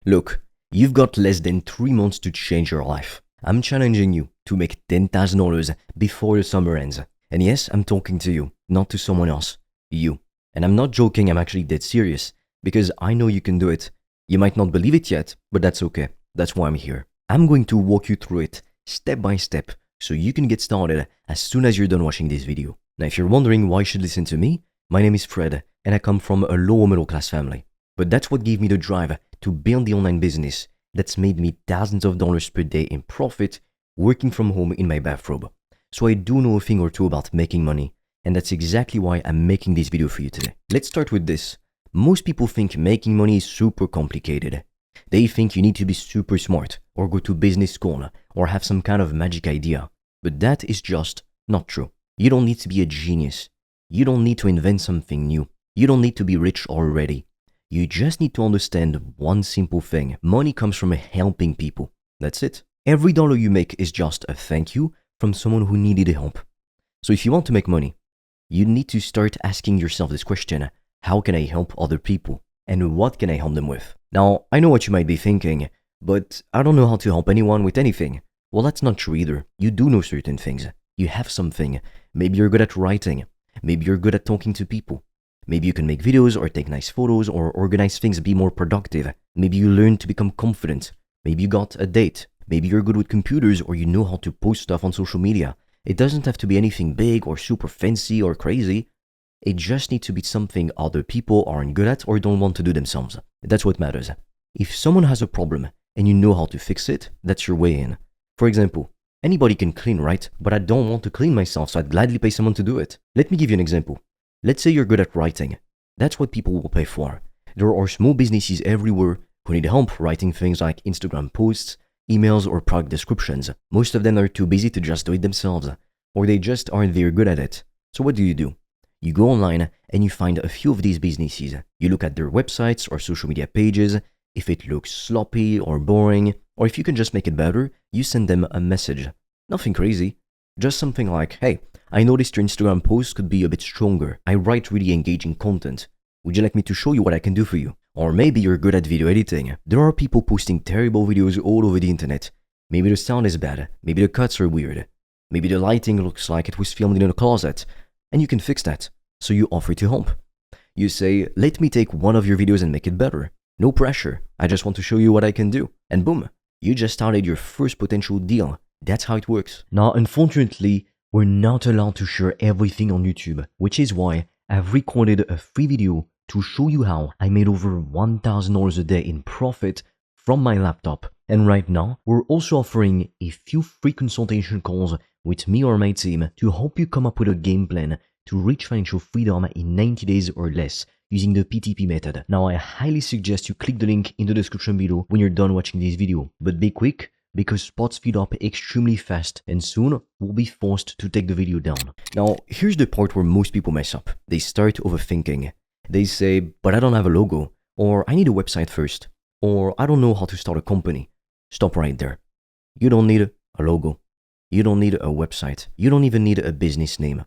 Look, you've got less than 3 months to change your life. I'm challenging you to make $10,000 before the summer ends. And yes, I'm talking to you, not to someone else. You. And I'm not joking, I'm actually dead serious. Because I know you can do it. You might not believe it yet, but that's okay. That's why I'm here. I'm going to walk you through it, step by step, so you can get started as soon as you're done watching this video. Now, if you're wondering why you should listen to me, my name is Fred, and I come from a lower middle class family. But that's what gave me the drive to build the online business that's made me thousands of dollars per day in profit working from home in my bathrobe. So I do know a thing or two about making money, and that's exactly why I'm making this video for you today. Let's start with this. Most people think making money is super complicated. They think you need to be super smart, or go to business school, or have some kind of magic idea. But that is just not true. You don't need to be a genius. You don't need to invent something new. You don't need to be rich already. You just need to understand one simple thing. Money comes from helping people. That's it. Every dollar you make is just a thank you from someone who needed help. So if you want to make money, you need to start asking yourself this question: how can I help other people? And what can I help them with? Now, I know what you might be thinking, but I don't know how to help anyone with anything. Well, that's not true either. You do know certain things. You have something. Maybe you're good at writing. Maybe you're good at talking to people. Maybe you can make videos or take nice photos or organize things, be more productive. Maybe you learn to become confident. Maybe you got a date. Maybe you're good with computers or you know how to post stuff on social media. It doesn't have to be anything big or super fancy or crazy. It just needs to be something other people aren't good at or don't want to do themselves. That's what matters. If someone has a problem and you know how to fix it, that's your way in. For example, anybody can clean, right? But I don't want to clean myself, so I'd gladly pay someone to do it. Let me give you an example. Let's say you're good at writing. That's what people will pay for. There are small businesses everywhere who need help writing things like Instagram posts, emails, or product descriptions. Most of them are too busy to just do it themselves, or they just aren't very good at it. So what do? You go online and you find a few of these businesses. You look at their websites or social media pages. If it looks sloppy or boring, or if you can just make it better, you send them a message. Nothing crazy. Just something like, hey, I noticed your Instagram post could be a bit stronger. I write really engaging content. Would you like me to show you what I can do for you? Or maybe you're good at video editing. There are people posting terrible videos all over the internet. Maybe the sound is bad. Maybe the cuts are weird. Maybe the lighting looks like it was filmed in a closet. And you can fix that. So you offer to help. You say, let me take one of your videos and make it better. No pressure. I just want to show you what I can do. And boom, you just started your first potential deal. That's how it works. Now, unfortunately, we're not allowed to share everything on YouTube, which is why I've recorded a free video to show you how I made over $1,000 a day in profit from my laptop. And right now, we're also offering a few free consultation calls with me or my team to help you come up with a game plan to reach financial freedom in 90 days or less using the PTP method. Now, I highly suggest you click the link in the description below when you're done watching this video. But be quick, because spots speed up extremely fast and soon we'll be forced to take the video down. Now, here's the part where most people mess up. They start overthinking. They say, but I don't have a logo, or I need a website first, or I don't know how to start a company. Stop right there. You don't need a logo. You don't need a website. You don't even need a business name.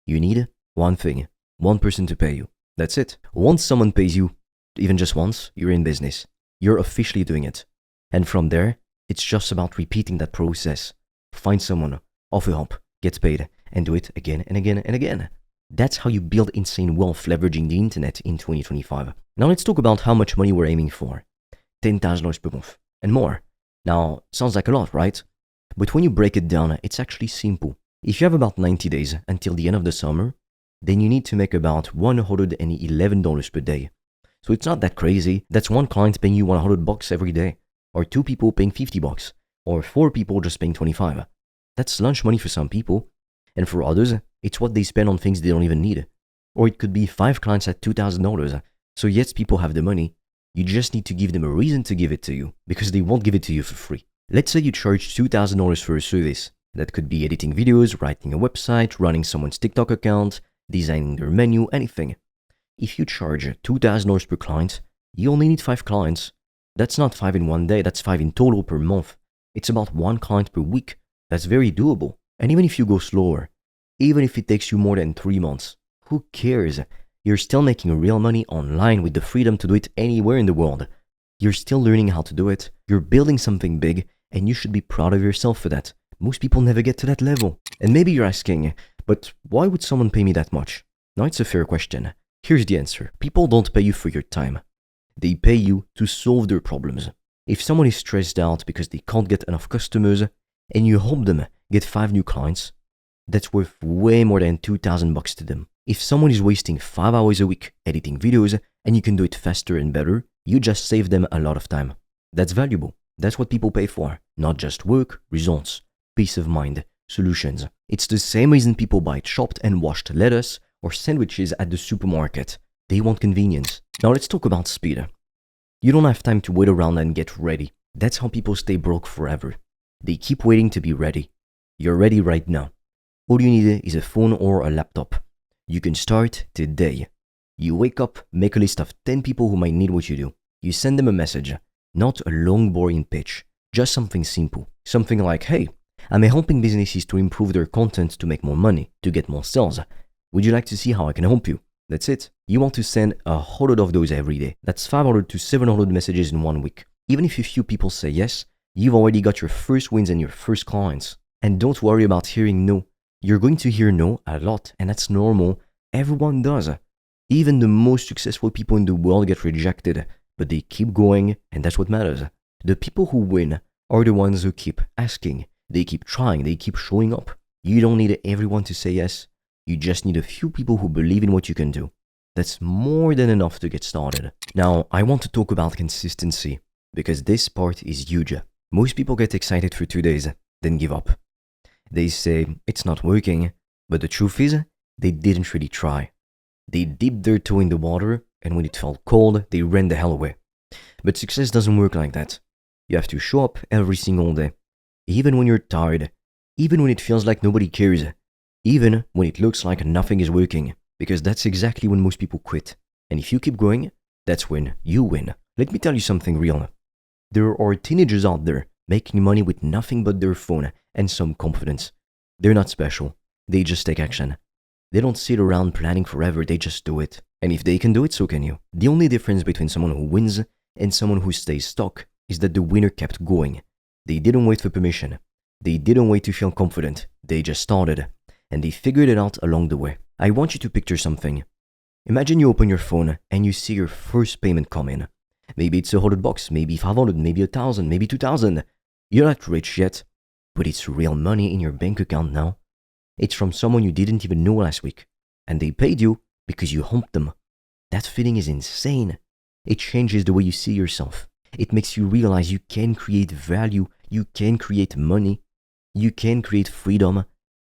You need one thing, one person to pay you. That's it. Once someone pays you, even just once, you're in business. You're officially doing it. And from there, it's just about repeating that process. Find someone, offer help, get paid, and do it again and again and again. That's how you build insane wealth leveraging the internet in 2025. Now let's talk about how much money we're aiming for. $10,000 per month and more. Now, sounds like a lot, right? But when you break it down, it's actually simple. If you have about 90 days until the end of the summer, then you need to make about $111 per day. So it's not that crazy. That's one client paying you $100 every day, or 2 people paying $50, or 4 people just paying $25. That's lunch money for some people, and for others, it's what they spend on things they don't even need. Or it could be 5 clients at $2,000. So yes, people have the money. You just need to give them a reason to give it to you, because they won't give it to you for free. Let's say you charge $2,000 for a service. That could be editing videos, writing a website, running someone's TikTok account, designing their menu, anything. If you charge $2,000 per client, you only need 5 clients. That's not 5 in one day, that's 5 in total per month. It's about 1 client per week. That's very doable. And even if you go slower, even if it takes you more than 3 months, who cares? You're still making real money online with the freedom to do it anywhere in the world. You're still learning how to do it. You're building something big, and you should be proud of yourself for that. Most people never get to that level. And maybe you're asking, but why would someone pay me that much? Now it's a fair question. Here's the answer. People don't pay you for your time. They pay you to solve their problems. If someone is stressed out because they can't get enough customers, and you help them get 5 new clients, that's worth way more than $2,000 to them. If someone is wasting 5 hours a week editing videos, and you can do it faster and better, you just save them a lot of time. That's valuable. That's what people pay for. Not just work, results, peace of mind, solutions. It's the same reason people buy chopped and washed lettuce or sandwiches at the supermarket. They want convenience. Now let's talk about speed. You don't have time to wait around and get ready. That's how people stay broke forever. They keep waiting to be ready. You're ready right now. All you need is a phone or a laptop. You can start today. You wake up, make a list of 10 people who might need what you do. You send them a message, not a long boring pitch, just something simple. Something like, hey, I'm helping businesses to improve their content to make more money, to get more sales. Would you like to see how I can help you? That's it. You want to send 100 of those every day. That's 500 to 700 messages in 1 week. Even if a few people say yes, you've already got your first wins and your first clients. And don't worry about hearing no. You're going to hear no a lot, and that's normal. Everyone does. Even the most successful people in the world get rejected, but they keep going, and that's what matters. The people who win are the ones who keep asking. They keep trying, they keep showing up. You don't need everyone to say yes. You just need a few people who believe in what you can do. That's more than enough to get started. Now, I want to talk about consistency, because this part is huge. Most people get excited for 2 days, then give up. They say, it's not working, but the truth is, they didn't really try. They dipped their toe in the water, and when it felt cold, they ran the hell away. But success doesn't work like that. You have to show up every single day. Even when you're tired, even when it feels like nobody cares, even when it looks like nothing is working, because that's exactly when most people quit. And if you keep going, that's when you win. Let me tell you something real. There are teenagers out there making money with nothing but their phone and some confidence. They're not special. They just take action. They don't sit around planning forever, they just do it. And if they can do it, so can you. The only difference between someone who wins and someone who stays stuck is that the winner kept going. They didn't wait for permission. They didn't wait to feel confident. They just started. And they figured it out along the way. I want you to picture something. Imagine you open your phone and you see your first payment come in. Maybe it's $100, maybe 500, maybe 1,000, maybe 2,000. You're not rich yet, but it's real money in your bank account now. It's from someone you didn't even know last week. And they paid you because you helped them. That feeling is insane. It changes the way you see yourself. It makes you realize you can create value, you can create money, you can create freedom.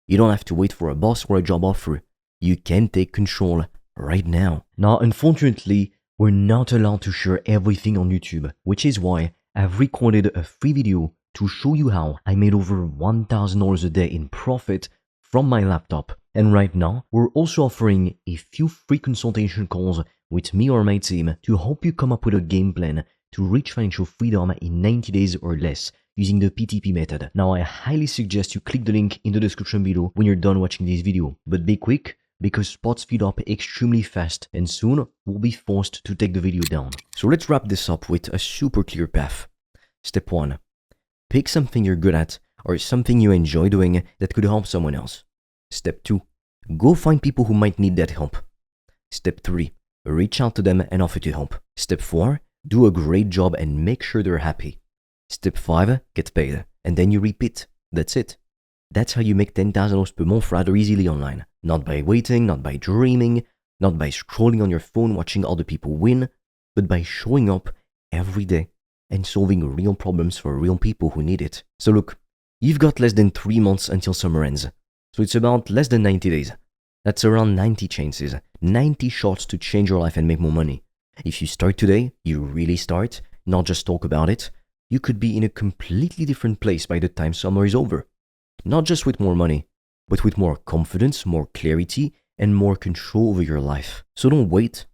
You don't have to wait for a boss or a job offer. You can take control right now. Now, unfortunately, we're not allowed to share everything on YouTube, which is why I've recorded a free video to show you how I made over $1,000 a day in profit from my laptop. And right now, we're also offering a few free consultation calls with me or my team to help you come up with a game plan to reach financial freedom in 90 days or less using the PTP method. Now, I highly suggest you click the link in the description below when you're done watching this video. But be quick, because spots speed up extremely fast and soon we'll be forced to take the video down. So let's wrap this up with a super clear path. Step 1. Pick something you're good at or something you enjoy doing that could help someone else. Step 2. Go find people who might need that help. Step 3. Reach out to them and offer to help. Step 4. Do a great job and make sure they're happy. Step 5. Get paid. And then you repeat. That's it. That's how you make $10,000 per month rather easily online. Not by waiting, not by dreaming, not by scrolling on your phone watching other people win, but by showing up every day and solving real problems for real people who need it. So look, you've got less than 3 months until summer ends. So it's about less than 90 days. That's around 90 chances, 90 shots to change your life and make more money. If you start today, you really start, not just talk about it, you could be in a completely different place by the time summer is over. Not just with more money, but with more confidence, more clarity, and more control over your life. So don't wait.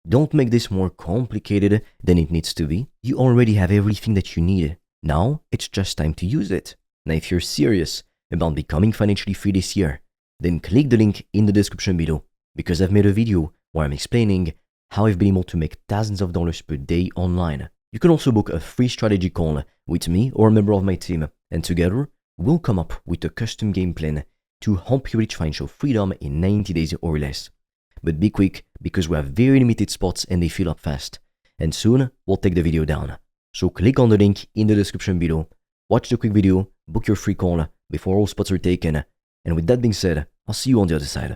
Don't make this more complicated than it needs to be. You already have everything that you need. Now, it's just time to use it. Now, if you're serious about becoming financially free this year, then click the link in the description below, because I've made a video where I'm explaining how I've been able to make thousands of dollars per day online You can also book a free strategy call with me or a member of my team, and together we'll come up with a custom game plan to help you reach financial freedom in 90 days or less. But be quick, because we have very limited spots and they fill up fast. And soon we'll take the video down. So click on the link in the description below, watch the quick video, book your free call before all spots are taken. And with that being said, I'll see you on the other side.